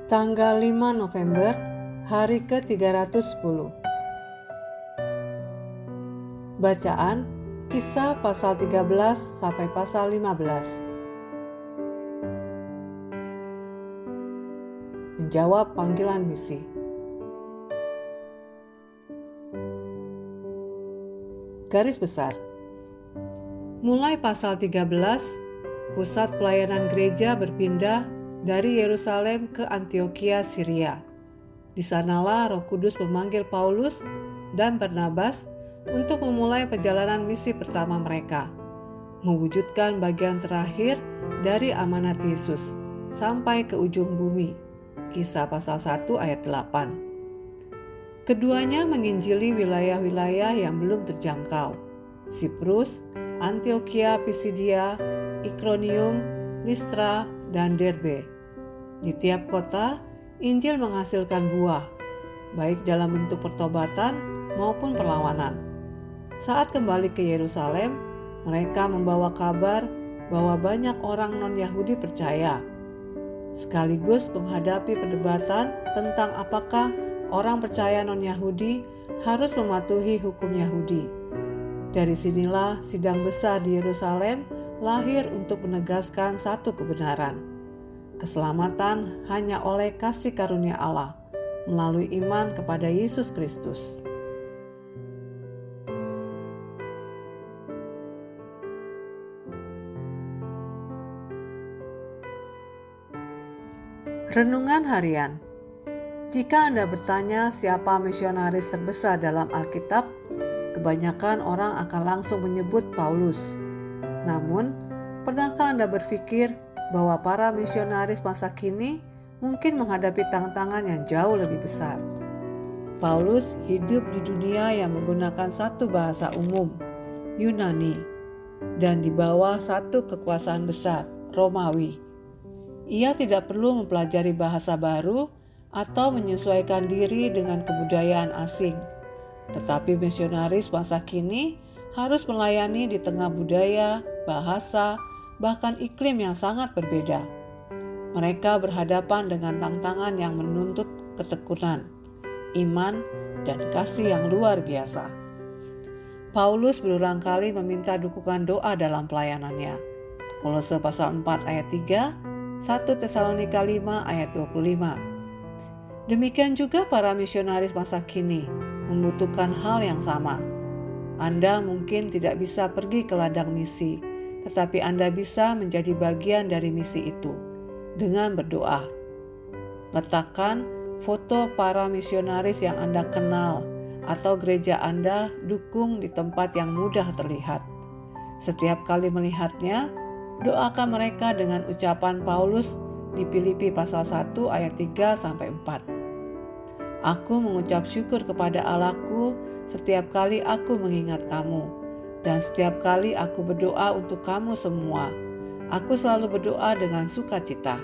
Tanggal 5 November, hari ke-310. Bacaan Kisah pasal 13 sampai pasal 15. Menjawab panggilan misi. Garis besar. Mulai pasal 13, pusat pelayanan gereja berpindah dari Yerusalem ke Antiokhia, Syria. Di sanalah Roh Kudus memanggil Paulus dan Barnabas untuk memulai perjalanan misi pertama mereka, mewujudkan bagian terakhir dari amanat Yesus sampai ke ujung bumi. Kisah pasal 1 ayat 8. Keduanya menginjili wilayah-wilayah yang belum terjangkau: Siprus, Antiokhia Pisidia, Ikronium, Listra, dan Derbe. Di tiap kota, Injil menghasilkan buah, baik dalam bentuk pertobatan maupun perlawanan. Saat kembali ke Yerusalem, mereka membawa kabar bahwa banyak orang non-Yahudi percaya, sekaligus menghadapi perdebatan tentang apakah orang percaya non-Yahudi harus mematuhi hukum Yahudi. Dari sinilah sidang besar di Yerusalem lahir untuk menegaskan satu kebenaran: keselamatan hanya oleh kasih karunia Allah melalui iman kepada Yesus Kristus. Renungan harian. Jika Anda bertanya siapa misionaris terbesar dalam Alkitab, kebanyakan orang akan langsung menyebut Paulus. Namun, pernahkah Anda berpikir bahwa para misionaris masa kini mungkin menghadapi tantangan yang jauh lebih besar? Paulus hidup di dunia yang menggunakan satu bahasa umum, Yunani, dan di bawah satu kekuasaan besar, Romawi. Ia tidak perlu mempelajari bahasa baru atau menyesuaikan diri dengan kebudayaan asing. Tetapi misionaris masa kini harus melayani di tengah budaya, bahasa, bahkan iklim yang sangat berbeda. Mereka berhadapan dengan tantangan yang menuntut ketekunan, iman, dan kasih yang luar biasa. Paulus berulang kali meminta dukungan doa dalam pelayanannya. Kolose pasal 4 ayat 3, 1 Tesalonika 5 ayat 25. Demikian juga para misionaris masa kini membutuhkan hal yang sama. Anda mungkin tidak bisa pergi ke ladang misi, tetapi Anda bisa menjadi bagian dari misi itu dengan berdoa. Letakkan foto para misionaris yang Anda kenal atau gereja Anda dukung di tempat yang mudah terlihat. Setiap kali melihatnya, doakan mereka dengan ucapan Paulus di Filipi pasal 1 ayat 3-4. Aku mengucap syukur kepada Allahku setiap kali aku mengingat kamu, dan setiap kali aku berdoa untuk kamu semua. Aku selalu berdoa dengan sukacita.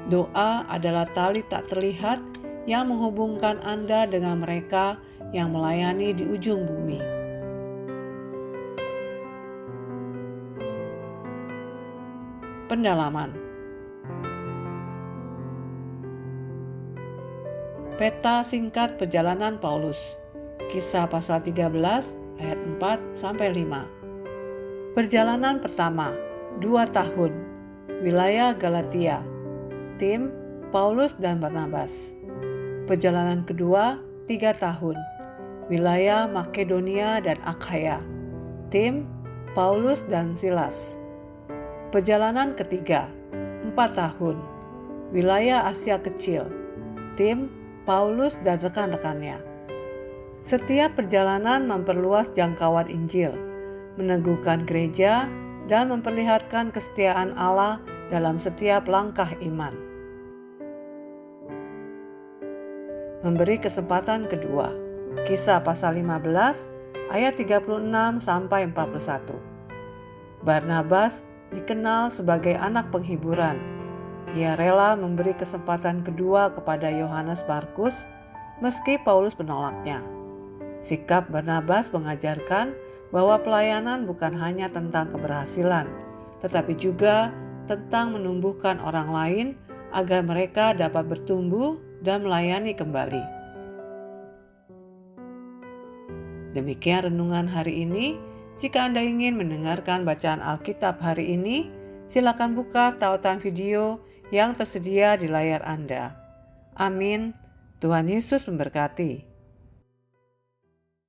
Doa adalah tali tak terlihat yang menghubungkan Anda dengan mereka yang melayani di ujung bumi. Pendalaman. Peta singkat perjalanan Paulus. Kisah pasal 13 ayat 4-5. Perjalanan pertama, 2 tahun. Wilayah Galatia. Tim Paulus dan Barnabas. Perjalanan kedua, 3 tahun. Wilayah Makedonia dan Akhaya. Tim Paulus dan Silas. Perjalanan ketiga, 4 tahun. Wilayah Asia Kecil. Tim Paulus dan rekan-rekannya. Setiap perjalanan memperluas jangkauan Injil, meneguhkan gereja, dan memperlihatkan kesetiaan Allah dalam setiap langkah iman. Memberi kesempatan kedua. Kisah pasal 15 ayat 36-41. Barnabas dikenal sebagai anak penghiburan. Ia rela memberi kesempatan kedua kepada Yohanes Markus meski Paulus menolaknya. Sikap Barnabas mengajarkan bahwa pelayanan bukan hanya tentang keberhasilan, tetapi juga tentang menumbuhkan orang lain agar mereka dapat bertumbuh dan melayani kembali. Demikian renungan hari ini. Jika Anda ingin mendengarkan bacaan Alkitab hari ini, silakan buka tautan video yang tersedia di layar Anda. Amin. Tuhan Yesus memberkati.